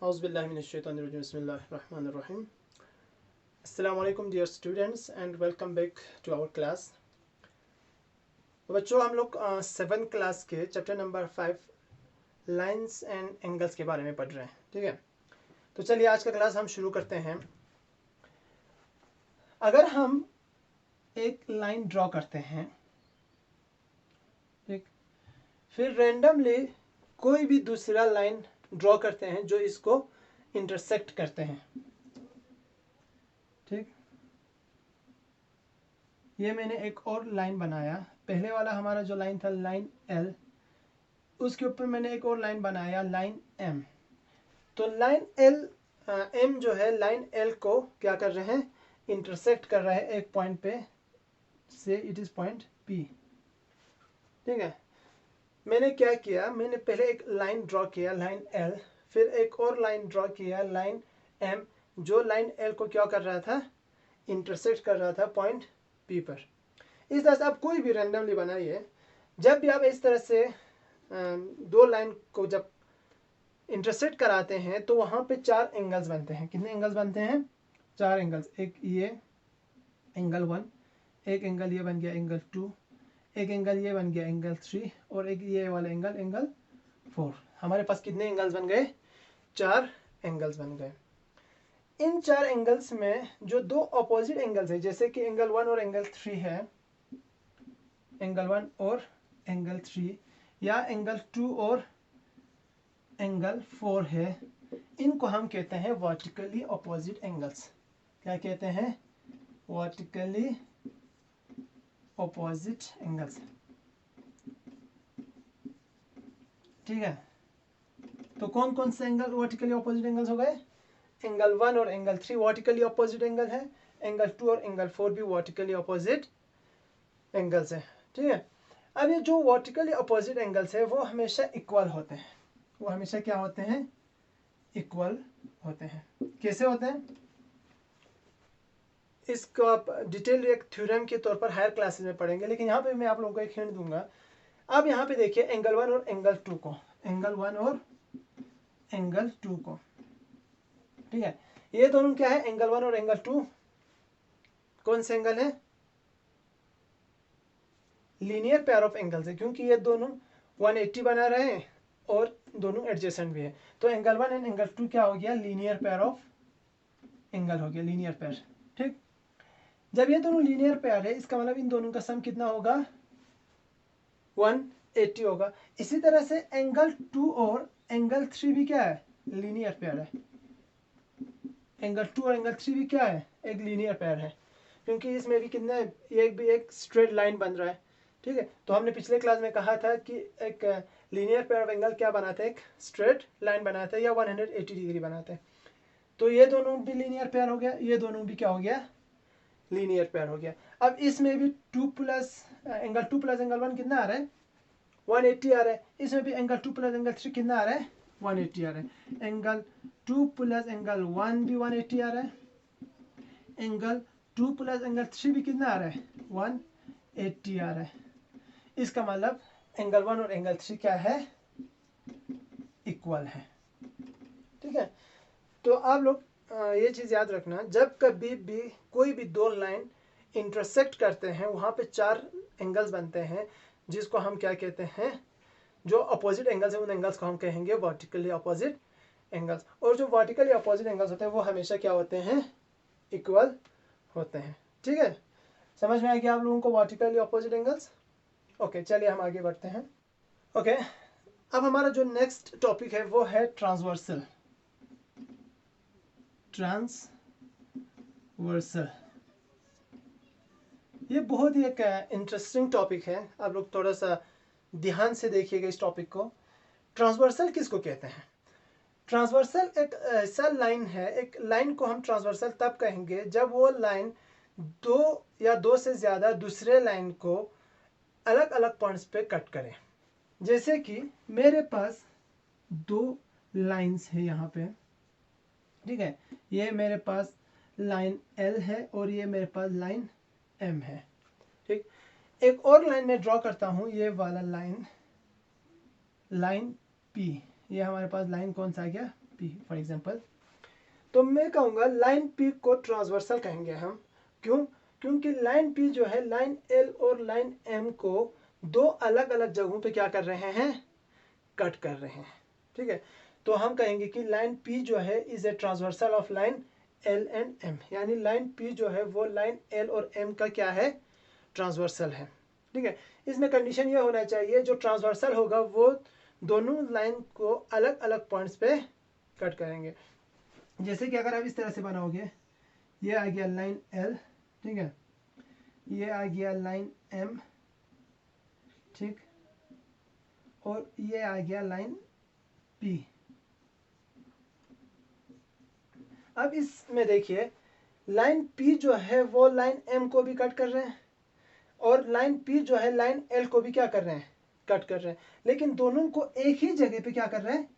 Auzubillahiminash-shaytanir-rajim. Bismillahir-rahmanir-rahim. Assalamu alaikum dear students and welcome back to our class. तो बच्चों हम लोग 7th क्लास के chapter number 5 lines and angles के बारे में पढ़ रहे हैं. ठीक है, तो चलिए आज का क्लास हम शुरू करते हैं. अगर हम एक लाइन ड्रॉ करते हैं, ठीक, फिर रेंडमली कोई भी दूसरा लाइन ड्रॉ करते हैं जो इसको इंटरसेक्ट करते हैं. ठीक, ये मैंने एक और लाइन बनाया. पहले वाला हमारा जो लाइन था लाइन एल, उसके ऊपर मैंने एक और लाइन बनाया लाइन एम. तो लाइन एल एम जो है लाइन एल को क्या कर रहे हैं, इंटरसेक्ट कर रहे हैं एक पॉइंट पे, से इट इज पॉइंट पी. ठीक है, मैंने क्या किया, मैंने पहले एक लाइन ड्रॉ किया लाइन एल, फिर एक और लाइन ड्रॉ किया लाइन एम, जो लाइन एल को क्या कर रहा था, इंटरसेक्ट कर रहा था पॉइंट पी पर. इस तरह से आप कोई भी रैंडमली बनाइए. जब भी आप इस तरह से दो लाइन को जब इंटरसेक्ट कराते हैं तो वहाँ पे 4 एंगल्स बनते हैं. कितने एंगल्स बनते हैं? 4 एंगल्स. एक ये एंगल 1, एक एंगल ये बन गया एंगल 2, एक एंगल ये बन गया एंगल 3, और एक ये वाला एंगल एंगल 4. हमारे पास कितने एंगल्स बन गए? 4 एंगल्स बन गए. इन 4 एंगल्स में जो दो अपोजिट एंगल्स है, जैसे कि एंगल 1 और एंगल 3 है, एंगल 1 और एंगल 3, या एंगल 2 और एंगल 4 है, इनको हम कहते हैं वर्टिकली अपोजिट एंगल्स. क्या कहते हैं? Vertically opposite angles. ठीक है, तो कौन कौन से एंगल वर्टिकली अपोजिट एंगल्स हो गए? एंगल 1 और एंगल 3 वर्टिकली अपोजिट एंगल है, एंगल 2 और एंगल 4 भी वर्टिकली अपोजिट एंगल्स है. ठीक है, अब ये जो वर्टिकली अपोजिट एंगल्स है वो हमेशा इक्वल होते हैं. वो हमेशा क्या होते हैं? इक्वल होते हैं. कैसे होते हैं इसको आप डिटेल एक थ्योरम के तौर पर हायर क्लासेस में पढ़ेंगे, लेकिन यहाँ पे मैं आप लोगों को एक हिंट दूंगा. अब यहाँ पे देखिए एंगल 1 और एंगल 2 को, एंगल 1 और एंगल 2 को. ठीक है, ये दोनों क्या है? एंगल 1 और एंगल 2 कौन से एंगल है? लीनियर पेयर ऑफ एंगल्स है, क्योंकि ये दोनों 180 बना रहे हैं और दोनों एडजेसेंट भी है. तो एंगल 1 एंड एंगल 2 क्या हो गया? लीनियर पेयर ऑफ एंगल हो गया, लीनियर पेयर. ठीक, जब ये दोनों लीनियर पेयर है, इसका मतलब इन दोनों का सम कितना होगा? 180 होगा. इसी तरह से एंगल 2 और एंगल 3 भी क्या है? लीनियर पेयर है. एंगल 2 और एंगल 3 भी क्या है? एक लीनियर पेयर है, क्योंकि इसमें भी कितना है, एक भी एक स्ट्रेट लाइन बन रहा है. ठीक है, तो हमने पिछले क्लास में कहा था कि एक लीनियर पेयर ऑफ एंगल क्या बनाते हैं? एक स्ट्रेट लाइन बनाते हैं या 180 डिग्री बनाते हैं. तो ये दोनों भी लीनियर पेयर हो गया, ये दोनों भी क्या हो गया? लीनियर पेयर हो गया. अब इसमें भी 2 प्लस एंगल 2 प्लस एंगल 1 कितना आ रहा है? 180 आ रहा है. इसमें भी एंगल 2 प्लस एंगल 3 कितना आ रहा है? 180 आ रहा है. एंगल 2 प्लस एंगल 1 भी 180 आ रहा है. एंगल 2 प्लस एंगल 3 भी कितना आ रहा है? 180 आ रहा है. इसका मतलब एंगल 1 और एंगल 3 क्या है? इक्वल है. ठीक है, तो आप लोग ये चीज़ याद रखना, जब कभी भी कोई भी दो लाइन इंटरसेक्ट करते हैं वहाँ पे 4 एंगल्स बनते हैं, जिसको हम क्या कहते हैं? जो अपोजिट एंगल्स हैं उन एंगल्स को हम कहेंगे वर्टिकली अपोजिट एंगल्स. और जो वर्टिकली अपोजिट एंगल्स होते हैं वो हमेशा क्या होते हैं? इक्वल होते हैं. ठीक है, समझ में आ गया आप लोगों को वर्टिकली अपोजिट एंगल्स? ओके, चलिए हम आगे बढ़ते हैं. ओके, अब हमारा जो नेक्स्ट टॉपिक है वो है ट्रांसवर्सल. ट्रांसवर्सल ये बहुत ही एक इंटरेस्टिंग टॉपिक है. आप लोग थोड़ा सा ध्यान से देखिएगा इस टॉपिक को. ट्रांसवर्सल किसको कहते हैं? ट्रांसवर्सल एक ऐसा लाइन है, एक लाइन को हम ट्रांसवर्सल तब कहेंगे जब वो लाइन दो या दो से ज़्यादा दूसरे लाइन को अलग अलग पॉइंट्स पे कट करें. जैसे कि मेरे पास 2 लाइंस है यहाँ पे. ठीक है, ये मेरे पास लाइन L है और ये मेरे पास लाइन M है. ठीक, एक और लाइन में ड्रॉ करता हूँ, ये वाला लाइन P. ये हमारे पास लाइन कौन सा आ गया? P. P फॉर एग्जांपल, तो मैं कहूँगा लाइन P को ट्रांसवर्सल कहेंगे हम। क्यों? क्योंकि लाइन P जो है लाइन L और लाइन M को दो अलग अलग जगहों पे क्या कर रहे हैं, कट कर रहे हैं। ठीक है, तो हम कहेंगे कि लाइन P जो है is a transversal of line L and M, यानी लाइन P जो है वो लाइन L और M का क्या है, ट्रांसवर्सल है। ठीक है, इसमें कंडीशन ये होना चाहिए जो ट्रांसवर्सल होगा वो दोनों लाइन को अलग अलग पॉइंट्स पे कट करेंगे। जैसे कि अगर आप इस तरह से बनाओगे, ये आ गया लाइन L, ठीक है, ये आ गया लाइन M, ठीक, और ये आ गया लाइन P। अब इसमें देखिए लाइन P जो है वो लाइन M को भी कट कर रहे हैं और लाइन P जो है लाइन L को भी क्या कर रहे हैं, कट कर रहे हैं, लेकिन दोनों को एक ही जगह पे क्या कर रहे हैं,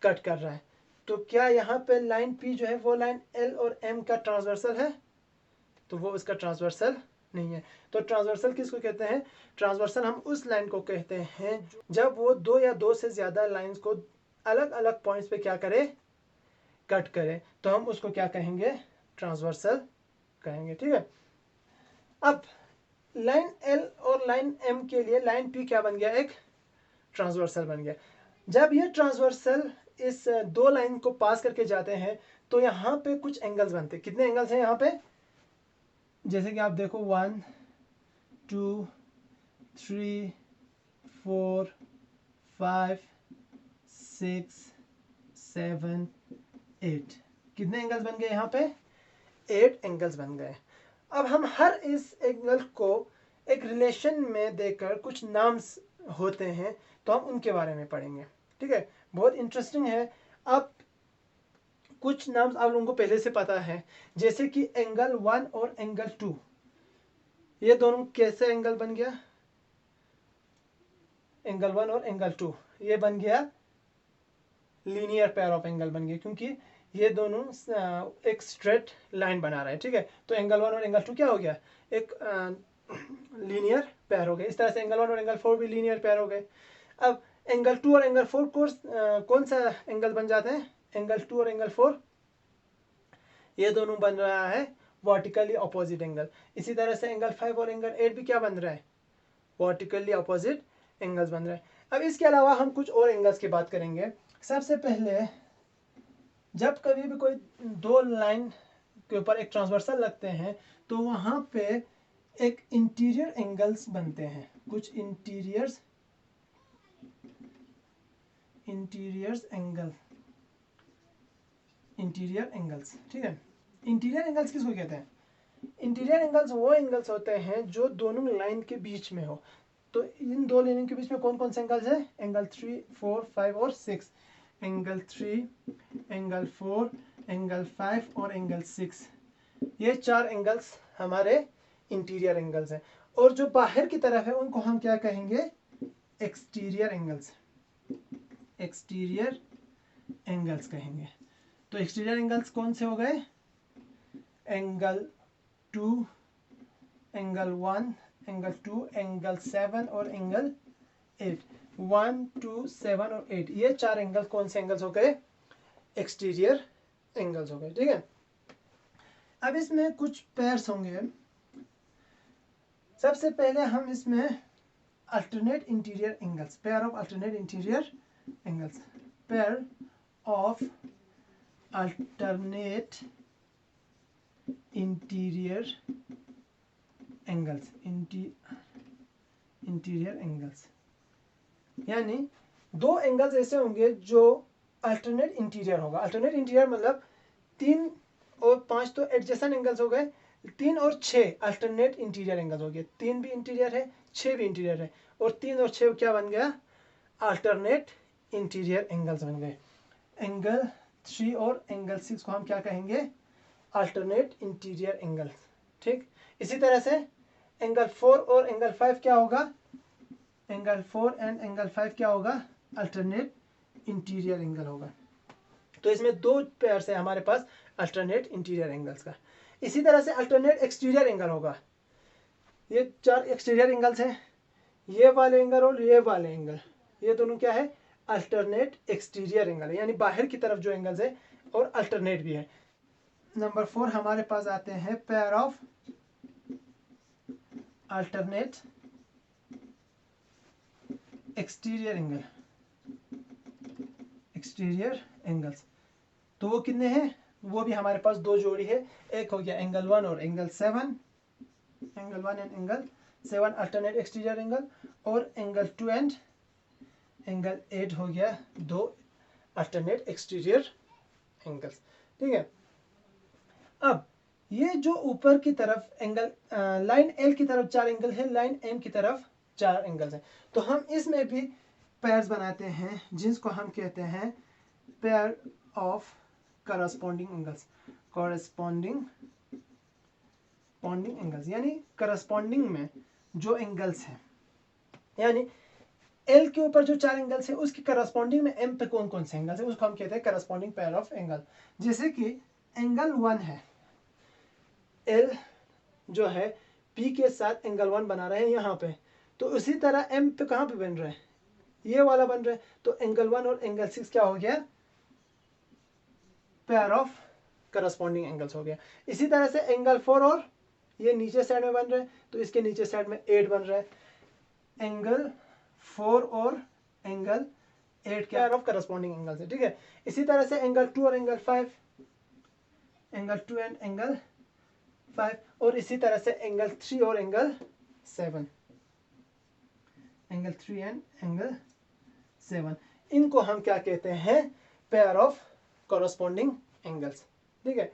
कट कर रहा है। तो क्या यहाँ पे लाइन P जो है वो लाइन L और M का ट्रांसवर्सल है? तो वो उसका ट्रांसवर्सल नहीं है। तो ट्रांसवर्सल किसको कहते हैं? ट्रांसवर्सल हम उस लाइन को कहते हैं जब वो दो या दो से ज्यादा लाइंस को अलग अलग पॉइंट्स पे क्या करे, कट करे, तो हम उसको क्या कहेंगे, ट्रांसवर्सल कहेंगे। ठीक है, अब लाइन L और लाइन M के लिए लाइन P क्या बन गया, एक ट्रांसवर्सल बन गया। जब ये ट्रांसवर्सल इस दो लाइन को पास करके जाते हैं तो यहाँ पे कुछ एंगल्स बनते हैं। कितने एंगल्स हैं यहाँ पे? जैसे कि आप देखो 1 2 3 4 5 6 7 8, कितने एंगल्स बन गए यहाँ पे? 8 एंगल्स बन गए। अब हम हर इस एंगल को एक रिलेशन में देकर कुछ नाम्स होते हैं तो हम उनके बारे में पढ़ेंगे। ठीक है, बहुत इंटरेस्टिंग है। अब कुछ नाम्स आप लोगों को पहले से पता है, जैसे कि एंगल 1 और एंगल 2, ये दोनों कैसे एंगल बन गया, एंगल 1 और एंगल 2, ये बन गया लीनियर पेयर ऑफ एंगल बन गए, क्योंकि ये दोनों एक स्ट्रेट लाइन बना रहे हैं। ठीक है, तो एंगल 1 और एंगल 2 क्या हो गया, एक लीनियर पेयर हो गए। इस तरह से एंगल 1 और एंगल 4 भी लीनियर पेयर हो गए। अब एंगल 2 और एंगल 4 कौन सा एंगल बन जाते हैं? एंगल 2 और एंगल 4 ये दोनों बन रहा है वर्टिकली अपोजिट एंगल। इसी तरह से एंगल 5 और एंगल 8 भी क्या बन रहा है, वर्टिकली अपोजिट एंगल्स बन रहे हैं। अब इसके अलावा हम कुछ और एंगल्स की बात करेंगे। सबसे पहले जब कभी भी कोई दो लाइन के ऊपर एक ट्रांसवर्सल लगते हैं तो वहां पे एक इंटीरियर एंगल्स बनते हैं, कुछ इंटीरियर एंगल्स। ठीक है, इंटीरियर एंगल्स किसको कहते हैं? इंटीरियर एंगल्स वो एंगल्स होते हैं जो दोनों लाइन के बीच में हो। तो इन दो लाइन के बीच में कौन कौन से एंगल्स है? एंगल 3 4 5 और 6, एंगल 3, एंगल 4, एंगल 5 और एंगल 6, ये 4 एंगल्स हमारे इंटीरियर एंगल्स हैं। और जो बाहर की तरफ है उनको हम क्या कहेंगे? एक्सटीरियर एंगल्स कहेंगे। तो एक्सटीरियर एंगल्स कौन से हो गए? एंगल 2, एंगल 1, एंगल 2, एंगल 7 और एंगल 8। 1 2 7 और 8, ये 4 एंगल कौन से एंगल्स हो गए? एक्सटीरियर एंगल्स हो गए। ठीक है, अब इसमें कुछ पेयर्स होंगे। सबसे पहले हम इसमें alternate interior angles, pair of alternate interior angles, pair of alternate interior angles, यानी दो एंगल्स ऐसे होंगे जो अल्टरनेट इंटीरियर होगा। अल्टरनेट इंटीरियर मतलब 3 और 5 तो एडजेसेंट एंगल्स हो गए, 3 और 6 अल्टरनेट इंटीरियर एंगल्स हो गए। 3 भी इंटीरियर है, 6 भी इंटीरियर है, और 3 और 6 क्या बन गया? अल्टरनेट इंटीरियर एंगल्स बन गए। एंगल 3 और एंगल 6 को हम क्या कहेंगे? Alternate interior angles. ठीक, इसी तरह से एंगल 4 और एंगल 5 क्या होगा? एंगल 4 एंड एंगल 5 क्या होगा? अल्टरनेट इंटीरियर एंगल होगा। तो इसमें दो पेयर्स है हमारे पास अल्टरनेट इंटीरियर एंगल्स का। इसी तरह से अल्टरनेट एक्सटीरियर एंगल होगा। ये 4 एक्सटीरियर एंगल्स हैं, ये वाले एंगल और ये वाले एंगल, ये दोनों क्या है? अल्टरनेट एक्सटीरियर एंगल है, यानी बाहर की तरफ जो एंगल्स है और अल्टरनेट भी है। नंबर 4 हमारे पास आते हैं pair of alternate exterior angle, exterior angles. तो वो कितने हैं? वो भी हमारे पास दो जोड़ी है, एक हो गया एंगल 1 और angle 7, angle 1 and angle 7 alternate exterior angle, और एंगल 2 एंड एंगल 8 हो गया दो अल्टरनेट एक्सटीरियर एंगल्स। ठीक है, अब ये जो ऊपर की तरफ एंगल लाइन एल की तरफ 4 एंगल है, लाइन एम की तरफ 4 एंगल्स हैं, तो हम इसमें भी पेयर्स बनाते हैं जिसको हम कहते हैं pair of corresponding angles, corresponding angles, यानी करस्पॉन्डिंग में जो एंगल्स हैं, यानी एल के ऊपर जो 4 एंगल्स है उसकी करस्पॉन्डिंग में एम पे कौन कौन से एंगल्स है उसको हम कहते हैं करस्पॉन्डिंग पेयर ऑफ एंगल। जैसे कि एंगल 1 है, एल जो है पी के साथ एंगल 1 बना रहे हैं यहाँ पे, तो उसी तरह एम पे कहाँ पे बन रहा है? ये वाला बन रहा है, तो एंगल 1 और एंगल 6 क्या हो गया? पेयर ऑफ करस्पॉन्डिंग एंगल्स हो गया। इसी तरह से एंगल 4 और ये नीचे साइड में बन रहा है, तो इसके नीचे साइड में 8 बन रहा है। एंगल 4 और एंगल 8 क्या ऑफ करस्पॉन्डिंग एंगल्स है। ठीक है, इसी तरह से एंगल 2 और एंगल 5, एंगल 2 एंड एंगल 5, और इसी तरह से एंगल 3 और एंगल 7, एंगल 3 एंड एंगल 7, इनको हम क्या कहते हैं? Pair of corresponding angles. ठीक है,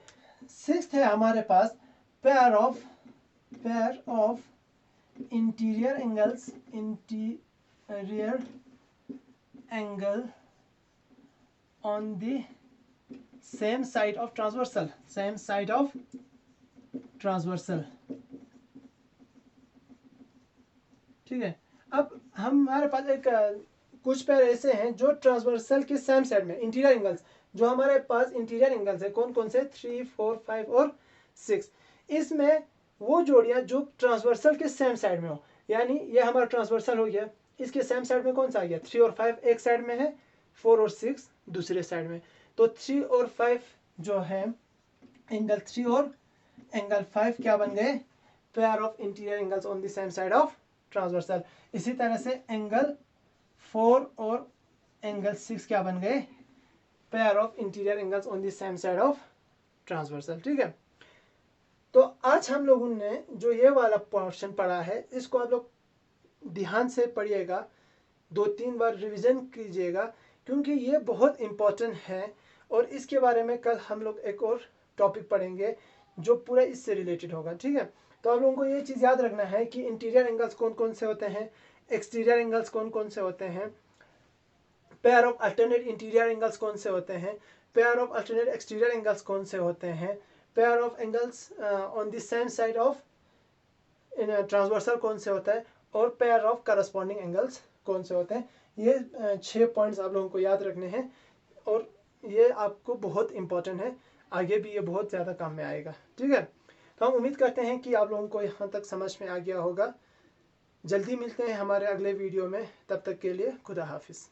6th है हमारे पास pair of interior angles, interior angle on the same side of transversal, same side of transversal. ठीक है, अब हमारे पास एक कुछ पेयर ऐसे हैं जो ट्रांसवर्सल के सेम साइड में, इंटीरियर एंगल्स जो हमारे पास इंटीरियर एंगल्स है कौन कौन से? 3, 4, 5 और 6। इसमें वो जोड़ियां जो ट्रांसवर्सल के सेम साइड में हो, यानी ये हमारा ट्रांसवर्सल हो गया, इसके सेम साइड में कौन सा आ गया? 3 और 5 एक साइड में है, 4 और 6 दूसरे साइड में। तो 3 और 5 जो है एंगल 3 और एंगल 5 क्या बन गए? Pair of interior angles on the same side of transversal. इसी तरह से एंगल 4 और एंगल 6 क्या बन गए? Pair of interior angles on the same side of transversal. ठीक है, तो आज हम लोगों ने जो ये वाला पोर्शन पढ़ा है इसको आप लोग ध्यान से पढ़िएगा, 2-3 बार रिवीजन कीजिएगा, क्योंकि ये बहुत इम्पोर्टेंट है। और इसके बारे में कल हम लोग एक और टॉपिक पढ़ेंगे जो पूरा इससे रिलेटेड होगा। ठीक है, तो आप लोगों को ये चीज़ याद रखना है कि इंटीरियर एंगल्स कौन कौन से होते हैं, एक्सटीरियर एंगल्स कौन कौन से होते हैं, pair of alternate interior angles कौन से होते हैं, pair of alternate exterior angles कौन से होते हैं, pair of angles on the same side of transversal कौन से होता है, और पेयर ऑफ करस्पॉन्डिंग एंगल्स कौन से होते हैं। ये 6 पॉइंट्स आप लोगों को याद रखने हैं, और ये आपको बहुत इंपॉर्टेंट है, आगे भी ये बहुत ज़्यादा काम में आएगा। ठीक है, तो हम उम्मीद करते हैं कि आप लोगों को यहाँ तक समझ में आ गया होगा। जल्दी मिलते हैं हमारे अगले वीडियो में, तब तक के लिए खुदा हाफिज़।